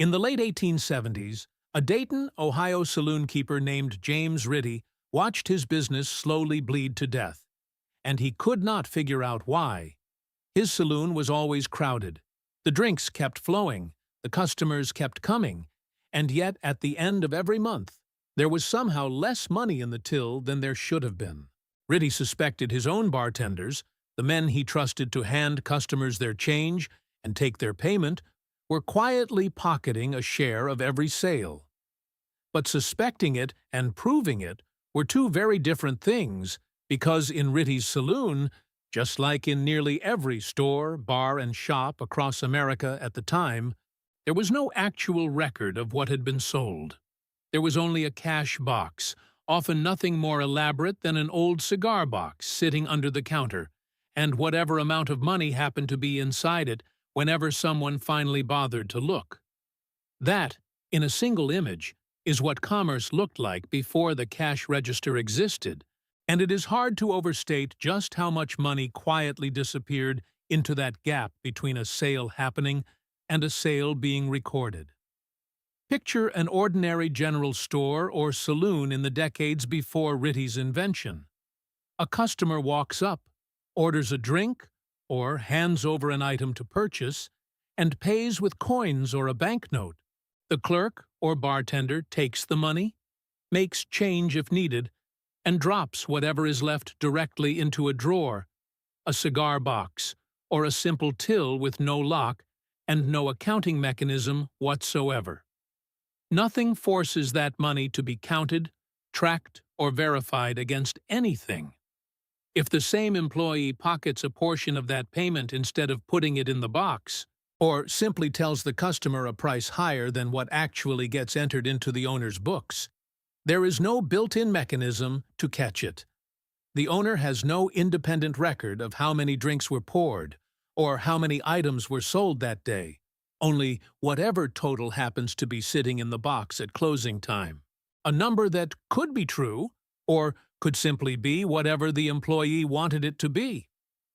In the late 1870s, a Dayton, Ohio saloon keeper named James Ritty watched his business slowly bleed to death, and he could not figure out why. His saloon was always crowded. The drinks kept flowing, the customers kept coming, and yet at the end of every month, there was somehow less money in the till than there should have been. Ritty suspected his own bartenders, the men he trusted to hand customers their change and take their payment, were quietly pocketing a share of every sale. But suspecting it and proving it were two very different things, because in Ritty's saloon, just like in nearly every store, bar, and shop across America at the time, there was no actual record of what had been sold. There was only a cash box, often nothing more elaborate than an old cigar box sitting under the counter, and whatever amount of money happened to be inside it whenever someone finally bothered to look. That, in a single image, is what commerce looked like before the cash register existed, and it is hard to overstate just how much money quietly disappeared into that gap between a sale happening and a sale being recorded. Picture an ordinary general store or saloon in the decades before Ritty's invention. A customer walks up, orders a drink, or hands over an item to purchase, and pays with coins or a banknote. The clerk or bartender takes the money, makes change if needed, and drops whatever is left directly into a drawer, a cigar box, or a simple till with no lock and no accounting mechanism whatsoever. Nothing forces that money to be counted, tracked, or verified against anything. If the same employee pockets a portion of that payment instead of putting it in the box, or simply tells the customer a price higher than what actually gets entered into the owner's books, there is no built-in mechanism to catch it. The owner has no independent record of how many drinks were poured, or how many items were sold that day, only whatever total happens to be sitting in the box at closing time. A number that could be true, or could simply be whatever the employee wanted it to be.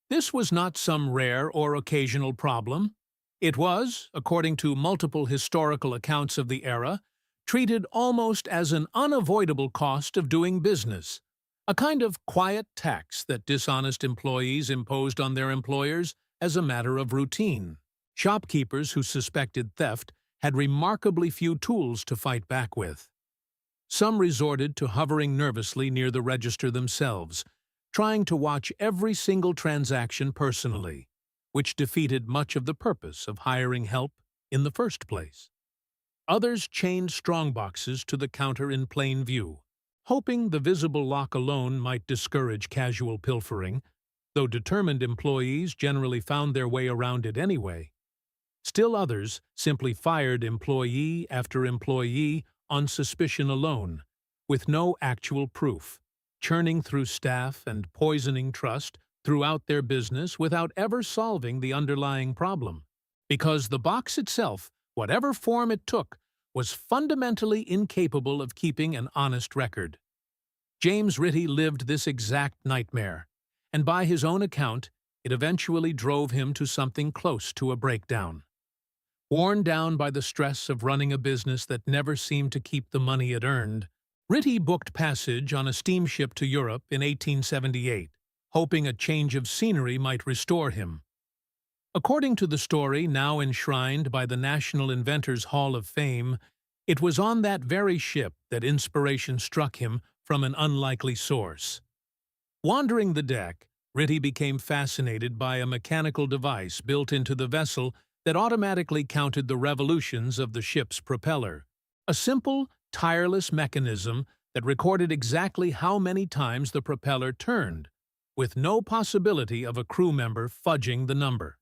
This was not some rare or occasional problem. It was, according to multiple historical accounts of the era, treated almost as an unavoidable cost of doing business, a kind of quiet tax that dishonest employees imposed on their employers as a matter of routine. Shopkeepers who suspected theft had remarkably few tools to fight back with. Some resorted to hovering nervously near the register themselves, trying to watch every single transaction personally, which defeated much of the purpose of hiring help in the first place. Others chained strongboxes to the counter in plain view, hoping the visible lock alone might discourage casual pilfering, though determined employees generally found their way around it anyway. Still others simply fired employee after employee on suspicion alone, with no actual proof, churning through staff and poisoning trust throughout their business without ever solving the underlying problem, because the box itself, whatever form it took, was fundamentally incapable of keeping an honest record. James Ritty lived this exact nightmare, and by his own account, it eventually drove him to something close to a breakdown. Worn down by the stress of running a business that never seemed to keep the money it earned, Ritty booked passage on a steamship to Europe in 1878, hoping a change of scenery might restore him. According to the story now enshrined by the National Inventors Hall of Fame, it was on that very ship that inspiration struck him from an unlikely source. Wandering the deck, Ritty became fascinated by a mechanical device built into the vessel that automatically counted the revolutions of the ship's propeller. A simple, tireless mechanism that recorded exactly how many times the propeller turned, with no possibility of a crew member fudging the number.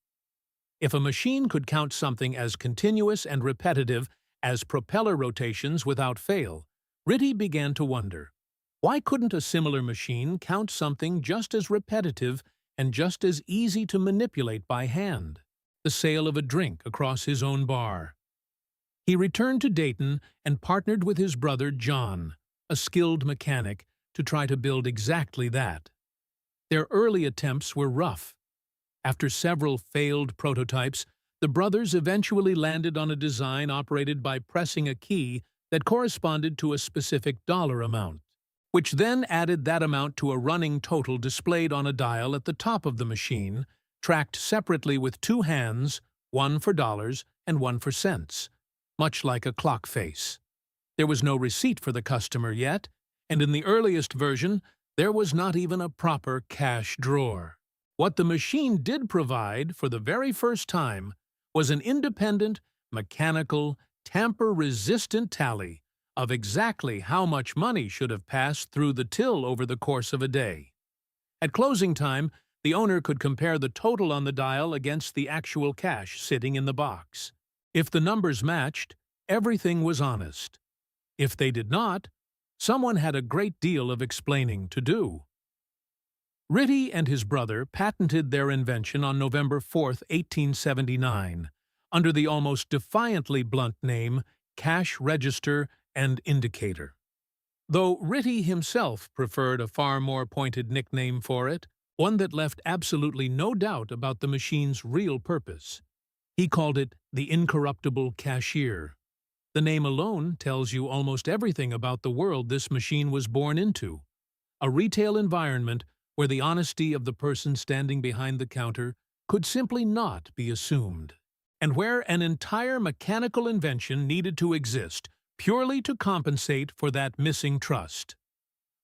If a machine could count something as continuous and repetitive as propeller rotations without fail, Ritty began to wonder, why couldn't a similar machine count something just as repetitive and just as easy to manipulate by hand? The sale of a drink across his own bar. He returned to Dayton and partnered with his brother John, a skilled mechanic, to try to build exactly that. Their early attempts were rough. After several failed prototypes, The brothers eventually landed on a design operated by pressing a key that corresponded to a specific dollar amount, which then added that amount to a running total displayed on a dial at the top of the machine, tracked separately with two hands, one for dollars and one for cents, much like a clock face. There was no receipt for the customer yet, and in the earliest version, there was not even a proper cash drawer. What the machine did provide for the very first time was an independent, mechanical, tamper-resistant tally of exactly how much money should have passed through the till over the course of a day. At closing time, the owner could compare the total on the dial against the actual cash sitting in the box. If the numbers matched, everything was honest. If they did not, someone had a great deal of explaining to do. Ritty and his brother patented their invention on November 4, 1879, under the almost defiantly blunt name cash register and indicator. Though Ritty himself preferred a far more pointed nickname for it, one that left absolutely no doubt about the machine's real purpose. He called it the incorruptible cashier. The name alone tells you almost everything about the world this machine was born into, a retail environment where the honesty of the person standing behind the counter could simply not be assumed, and where an entire mechanical invention needed to exist purely to compensate for that missing trust.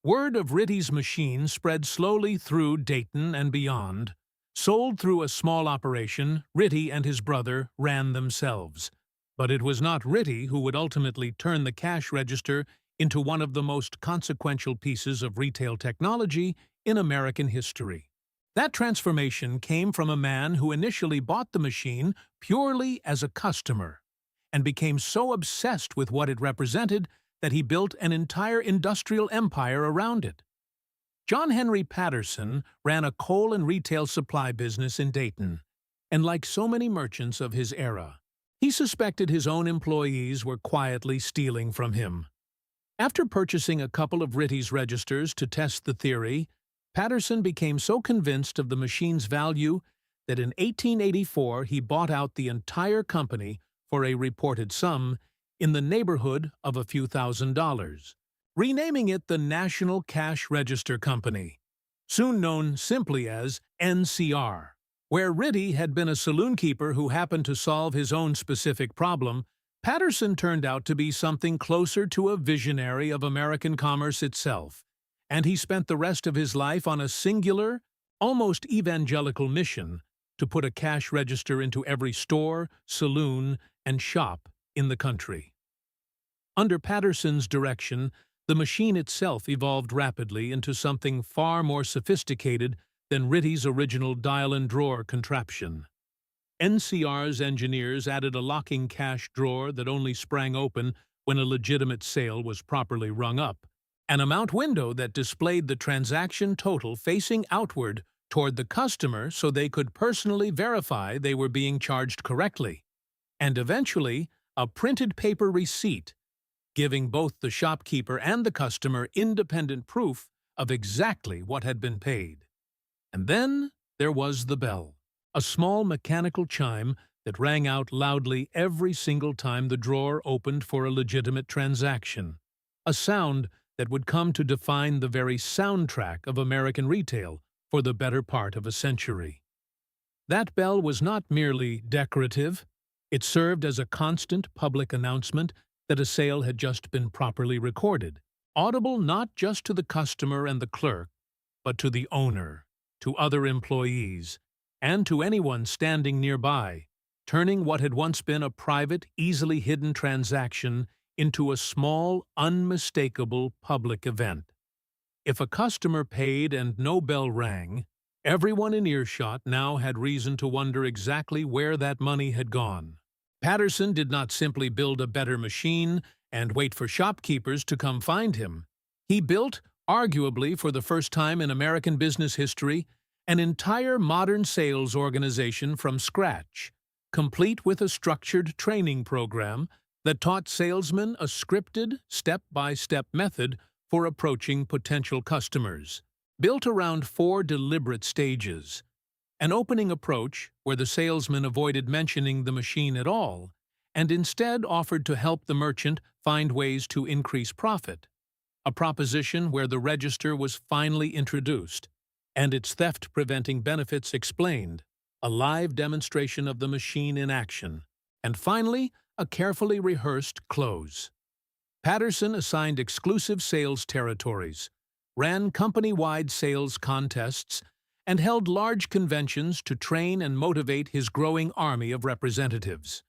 Word of Ritty's machine spread slowly through Dayton and beyond. Sold through a small operation, Ritty and his brother ran themselves. But it was not Ritty who would ultimately turn the cash register into one of the most consequential pieces of retail technology in American history. That transformation came from a man who initially bought the machine purely as a customer and became so obsessed with what it represented that he built an entire industrial empire around it. John Henry Patterson ran a coal and retail supply business in Dayton, and like so many merchants of his era, he suspected his own employees were quietly stealing from him. After purchasing a couple of Ritty's registers to test the theory, Patterson became so convinced of the machine's value that in 1884 he bought out the entire company for a reported sum in the neighborhood of a few $1,000s, renaming it the National Cash Register Company, soon known simply as NCR. Where Ritty had been a saloon keeper who happened to solve his own specific problem, Patterson turned out to be something closer to a visionary of American commerce itself, and he spent the rest of his life on a singular, almost evangelical mission to put a cash register into every store, saloon, and shop in the country. Under Patterson's direction, the machine itself evolved rapidly into something far more sophisticated than Ritty's original dial-and-drawer contraption. NCR's engineers added a locking cash drawer that only sprang open when a legitimate sale was properly rung up, an amount window that displayed the transaction total facing outward toward the customer so they could personally verify they were being charged correctly, and eventually a printed paper receipt, giving both the shopkeeper and the customer independent proof of exactly what had been paid. And then there was the bell, a small mechanical chime that rang out loudly every single time the drawer opened for a legitimate transaction, a sound that would come to define the very soundtrack of American retail for the better part of a century. That bell was not merely decorative. It served as a constant public announcement that a sale had just been properly recorded, audible not just to the customer and the clerk, but to the owner, to other employees, and to anyone standing nearby, turning what had once been a private, easily hidden transaction into a small, unmistakable public event. If a customer paid and no bell rang, everyone in earshot now had reason to wonder exactly where that money had gone. Patterson did not simply build a better machine and wait for shopkeepers to come find him. He built, arguably for the first time in American business history, an entire modern sales organization from scratch, complete with a structured training program that taught salesmen a scripted, step-by-step method for approaching potential customers, built around 4 deliberate stages. An opening approach where the salesman avoided mentioning the machine at all and instead offered to help the merchant find ways to increase profit. A proposition where the register was finally introduced and its theft-preventing benefits explained, a live demonstration of the machine in action, and finally, a carefully rehearsed close. Patterson assigned exclusive sales territories, ran company-wide sales contests, and held large conventions to train and motivate his growing army of representatives.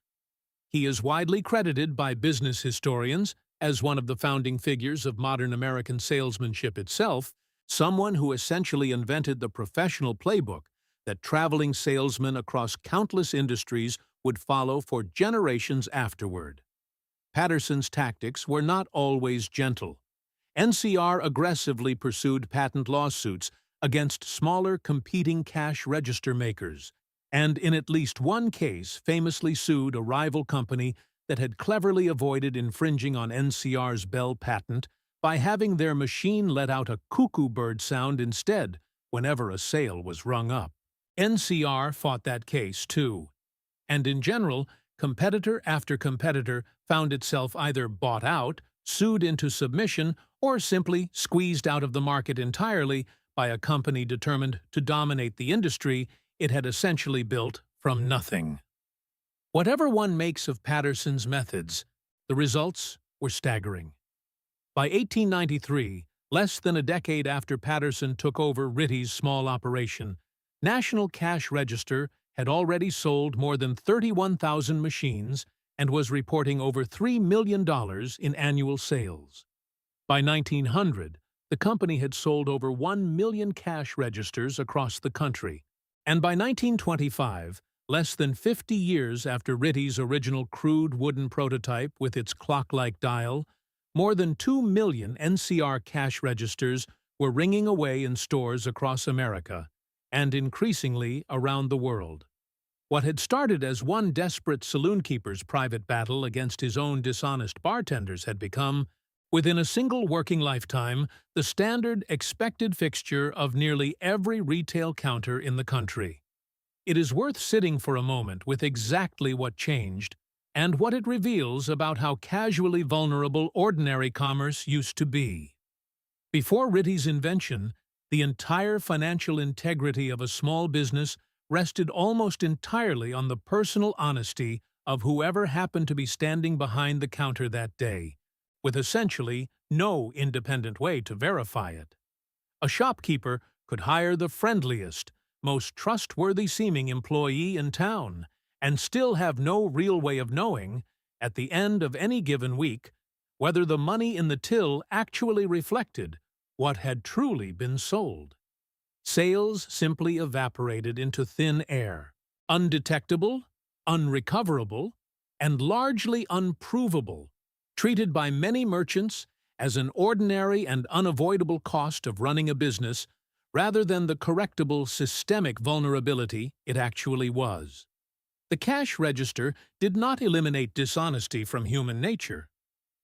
He is widely credited by business historians as one of the founding figures of modern American salesmanship itself, someone who essentially invented the professional playbook that traveling salesmen across countless industries would follow for generations afterward. Patterson's tactics were not always gentle. NCR aggressively pursued patent lawsuits against smaller competing cash register makers, and in at least one case famously sued a rival company that had cleverly avoided infringing on NCR's Bell patent by having their machine let out a cuckoo bird sound instead whenever a sale was rung up. NCR fought that case too, and in general, competitor after competitor found itself either bought out, sued into submission, or simply squeezed out of the market entirely by a company determined to dominate the industry it had essentially built from nothing. Whatever one makes of Patterson's methods, the results were staggering. By 1893, less than a decade after Patterson took over Ritty's small operation, National Cash Register had already sold more than 31,000 machines and was reporting over $3 million in annual sales. By 1900, the company had sold over 1 million cash registers across the country, and by 1925, less than 50 years after Ritty's original crude wooden prototype with its clock-like dial, more than 2 million NCR cash registers were ringing away in stores across America, and increasingly around the world. What had started as one desperate saloon-keeper's private battle against his own dishonest bartenders had become, within a single working lifetime, the standard expected fixture of nearly every retail counter in the country. It is worth sitting for a moment with exactly what changed and what it reveals about how casually vulnerable ordinary commerce used to be. Before Ritty's invention, the entire financial integrity of a small business rested almost entirely on the personal honesty of whoever happened to be standing behind the counter that day, with essentially no independent way to verify it. A shopkeeper could hire the friendliest, most trustworthy-seeming employee in town and still have no real way of knowing, at the end of any given week, whether the money in the till actually reflected what had truly been sold. Sales simply evaporated into thin air, undetectable, unrecoverable, and largely unprovable, treated by many merchants as an ordinary and unavoidable cost of running a business rather than the correctable systemic vulnerability it actually was. The cash register did not eliminate dishonesty from human nature,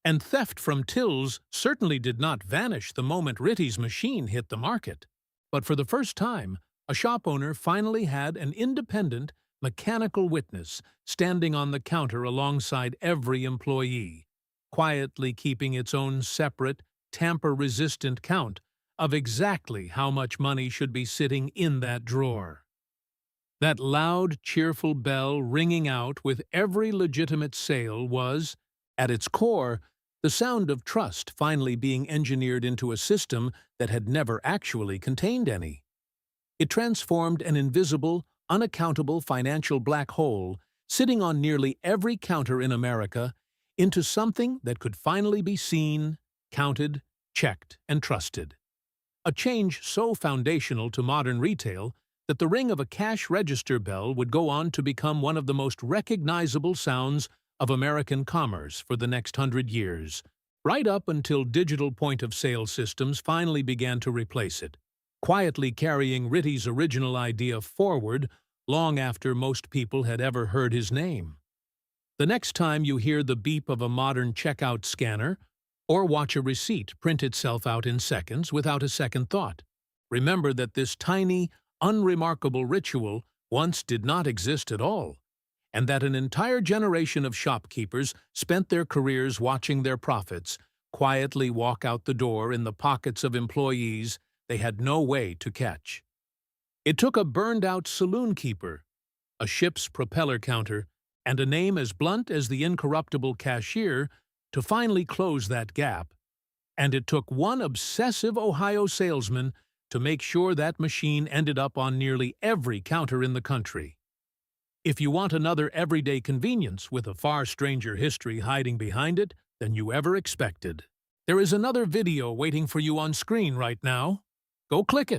and theft from tills certainly did not vanish the moment Ritty's machine hit the market. But for the first time, a shop owner finally had an independent, mechanical witness standing on the counter alongside every employee, quietly keeping its own separate, tamper-resistant count of exactly how much money should be sitting in that drawer. That loud, cheerful bell ringing out with every legitimate sale was, at its core, the sound of trust finally being engineered into a system that had never actually contained any. It transformed an invisible, unaccountable financial black hole sitting on nearly every counter in America into something that could finally be seen, counted, checked, and trusted. A change so foundational to modern retail that the ring of a cash register bell would go on to become one of the most recognizable sounds of American commerce for the next 100 years, right up until digital point-of-sale systems finally began to replace it, quietly carrying Ritty's original idea forward long after most people had ever heard his name. The next time you hear the beep of a modern checkout scanner, or watch a receipt print itself out in seconds without a second thought, remember that this tiny, unremarkable ritual once did not exist at all, and that an entire generation of shopkeepers spent their careers watching their profits quietly walk out the door in the pockets of employees they had no way to catch. It took a burned-out saloon keeper, a ship's propeller counter, and a name as blunt as the incorruptible cashier to finally close that gap. And it took one obsessive Ohio salesman to make sure that machine ended up on nearly every counter in the country. If you want another everyday convenience with a far stranger history hiding behind it than you ever expected, there is another video waiting for you on screen right now. Go click it.